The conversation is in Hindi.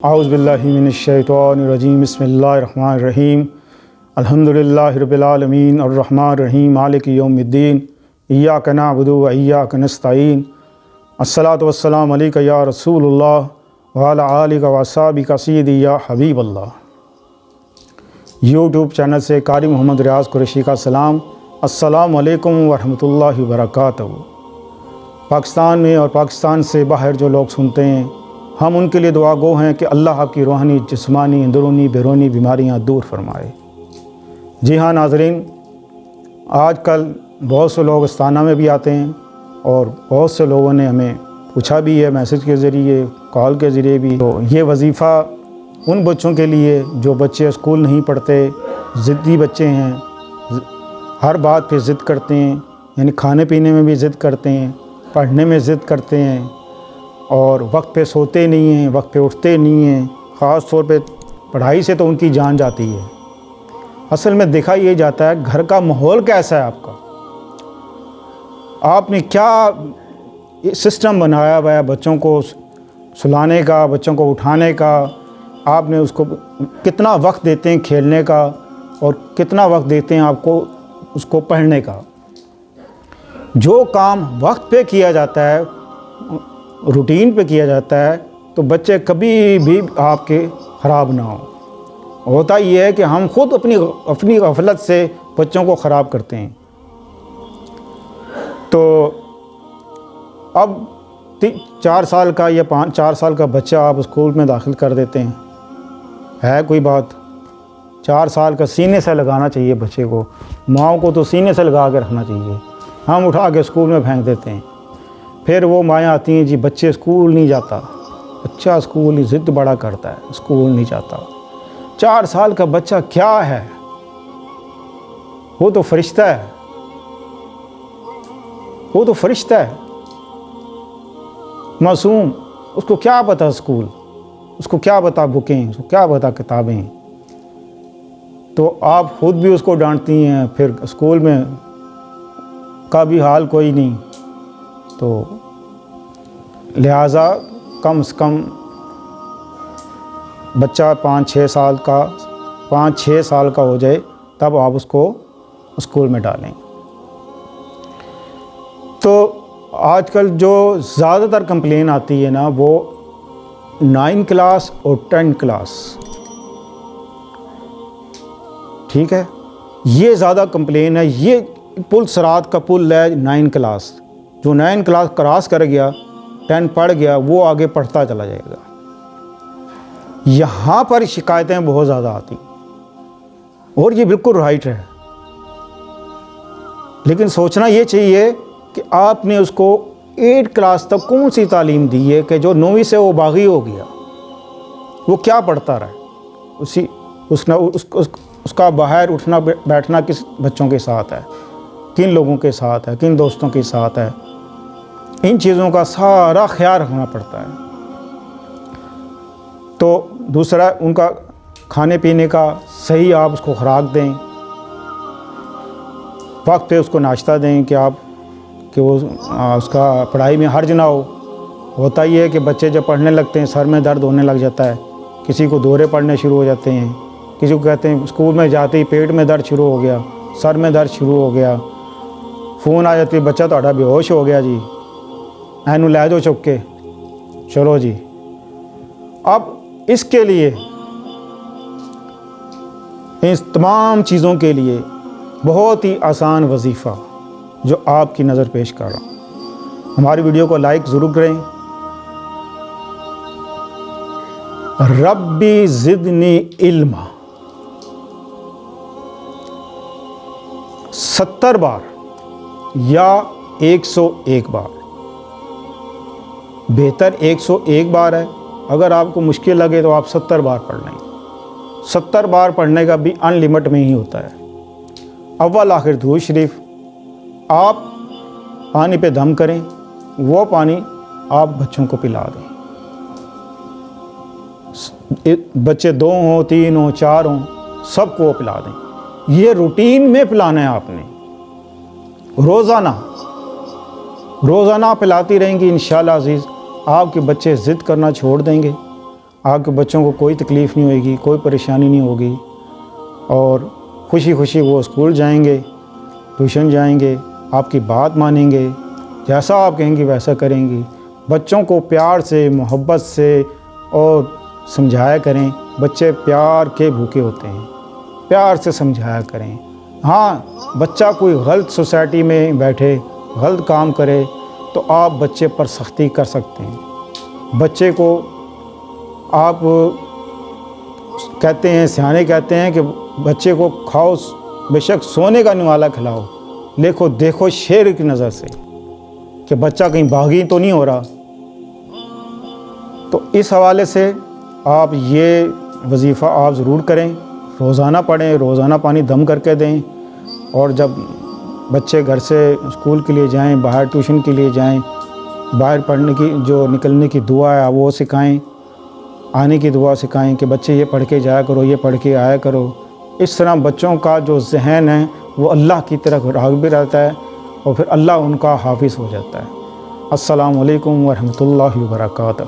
औज़ुबिल्लाहि मिनश्शैतानिर्रजीम बिस्मिल्लाहिर्रहमानिर्रहीम अल्हम्दुलिल्लाहि रब्बिल आलमीन अर्रहमानिर्रहीम मालिकि यौमिद्दीन इय्याका नअबुदु व इय्याका नस्तईन अस्सलातु वस्सलामु अलैका या रसूलुल्लाह व अला आलिका व अस्हाबिका सय्यदी या हबीबल्लाह। यूट्यूब चैनल से कारी मोहम्मद रियाज़ कुरैशी का सलाम। अस्सलामु अलैकुम व रहमतुल्लाहि व बरकातहू। पाकिस्तान में और पाकिस्तान से बाहर जो लोग सुनते हैं, हम उनके लिए दुआ गो हैं कि अल्लाह आपकी रूहानी, जिस्मानी, अंदरूनी, बैरूनी बीमारियां दूर फरमाए। जी हाँ नाज़रीन, आजकल बहुत से लोग इस्ताना में भी आते हैं और बहुत से लोगों ने हमें पूछा भी है, मैसेज के ज़रिए, कॉल के ज़रिए भी। तो ये वजीफ़ा उन बच्चों के लिए जो बच्चे स्कूल नहीं पढ़ते, ज़िद्दी बच्चे हैं, हर बात पे ज़िद करते हैं, यानी खाने पीने में भी ज़िद करते हैं, पढ़ने में ज़िद करते हैं और वक्त पे सोते नहीं हैं, वक्त पे उठते नहीं हैं। ख़ास तौर पे पढ़ाई से तो उनकी जान जाती है। असल में देखा ये जाता है घर का माहौल कैसा है आपका, आपने क्या सिस्टम बनाया हुआ है बच्चों को सुलाने का, बच्चों को उठाने का, आपने उसको कितना वक्त देते हैं खेलने का और कितना वक्त देते हैं आपको उसको पढ़ने का। जो काम वक्त पे किया जाता है, रूटीन पे किया जाता है, तो बच्चे कभी भी आपके ख़राब ना हो। होता ये है कि हम खुद अपनी गफलत से बच्चों को ख़राब करते हैं। तो अब 4 साल का या 4 साल का बच्चा आप स्कूल में दाखिल कर देते हैं, है कोई बात? 4 साल का सीने से लगाना चाहिए बच्चे को, माओ को तो सीने से लगा के रखना चाहिए। हम उठा के स्कूल में फेंक देते हैं। फिर वो मायाँ आती हैं, जी बच्चे स्कूल नहीं जाता, बच्चा स्कूल नहीं, ज़िद बड़ा करता है, स्कूल नहीं जाता। 4 साल का बच्चा क्या है, वो तो फरिश्ता है, वो तो फरिश्ता है, मासूम। उसको क्या पता स्कूल, उसको क्या पता बुकें, उसको क्या पता किताबें। तो आप खुद भी उसको डांटती हैं, फिर स्कूल में का भी हाल कोई नहीं। तो लिहाजा कम से कम बच्चा 5-6 साल का हो जाए तब आप उसको स्कूल में डालें। तो आजकल जो ज़्यादातर कंप्लेन आती है ना, वो 9 क्लास और 10 क्लास, ठीक है, ये ज़्यादा कंप्लेन है। ये पुल सरात का पुल है 9 क्लास। जो 9 क्लास क्रॉस कर गया, 10 पढ़ गया, वो आगे पढ़ता चला जाएगा। यहाँ पर शिकायतें बहुत ज़्यादा आती और ये बिल्कुल राइट है। लेकिन सोचना ये चाहिए कि आपने उसको 8 क्लास तक कौन सी तालीम दी है कि जो 9वीं से वो बागी हो गया, वो क्या पढ़ता रहे? उसका बाहर उठना बैठना किस बच्चों के साथ है, किन लोगों के साथ है, किन दोस्तों के साथ है, इन चीज़ों का सारा ख्याल रखना पड़ता है। तो दूसरा, उनका खाने पीने का सही आप उसको खुराक दें, वक्त पे उसको नाश्ता दें कि वो उसका पढ़ाई में हर्ज ना हो। होता ही है कि बच्चे जब पढ़ने लगते हैं सर में दर्द होने लग जाता है, किसी को दौरे पड़ने शुरू हो जाते हैं, किसी को कहते हैं स्कूल में जाते ही पेट में दर्द शुरू हो गया, सर में दर्द शुरू हो गया, फ़ोन आ जाती है बच्चा ਤੁਹਾਡਾ बेहोश हो गया जी, एनू लै दो चुक के, चलो जी। अब इसके लिए, इन तमाम चीज़ों के लिए बहुत ही आसान वजीफ़ा जो आपकी नज़र पेश कर रहा हूँ। हमारी वीडियो को लाइक ज़रूर करें। रब्बी ज़िदनी इल्मा 70 बार या 101 बार, बेहतर 101 बार है। अगर आपको मुश्किल लगे तो आप 70 बार पढ़ लें। 70 बार पढ़ने का भी अनलिमिट में ही होता है। अव्वल आखिर दुरूद शरीफ आप पानी पे दम करें, वो पानी आप बच्चों को पिला दें। बच्चे 2 हों, 3 हों, 4 हों, सबको पिला दें। ये रूटीन में पिलाना है आपने, रोज़ाना पिलाती रहेंगी इंशाअल्लाह अज़ीज़, आपके बच्चे ज़िद करना छोड़ देंगे, आपके बच्चों को कोई तकलीफ़ नहीं होगी, कोई परेशानी नहीं होगी और खुशी खुशी वो स्कूल जाएंगे, ट्यूशन जाएंगे, आपकी बात मानेंगे, जैसा आप कहेंगे वैसा करेंगी। बच्चों को प्यार से, मोहब्बत से और समझाया करें। बच्चे प्यार के भूखे होते हैं, प्यार से समझाया करें। हाँ, बच्चा कोई गलत सोसाइटी में बैठे, गलत काम करे तो आप बच्चे पर सख्ती कर सकते हैं। बच्चे को आप कहते हैं, सियाने कहते हैं कि बच्चे को खाओ बेशक सोने का निवाला खिलाओ, देखो शेर की नज़र से कि बच्चा कहीं बागी तो नहीं हो रहा। तो इस हवाले से आप ये वजीफ़ा आप ज़रूर करें, रोज़ाना पढ़ें, रोज़ाना पानी दम करके दें। और जब बच्चे घर से स्कूल के लिए जाएं, बाहर ट्यूशन के लिए जाएं, बाहर पढ़ने की जो निकलने की दुआ है वो सिखाएं, आने की दुआ सिखाएं कि बच्चे ये पढ़ के जाया करो, ये पढ़ के आया करो। इस तरह बच्चों का जो ज़हन है वो अल्लाह की तरफ राग़िब भी रहता है और फिर अल्लाह उनका हाफिज़ हो जाता है। अस्सलामु अलैकुम व रहमतुल्लाहि व बरकातहू।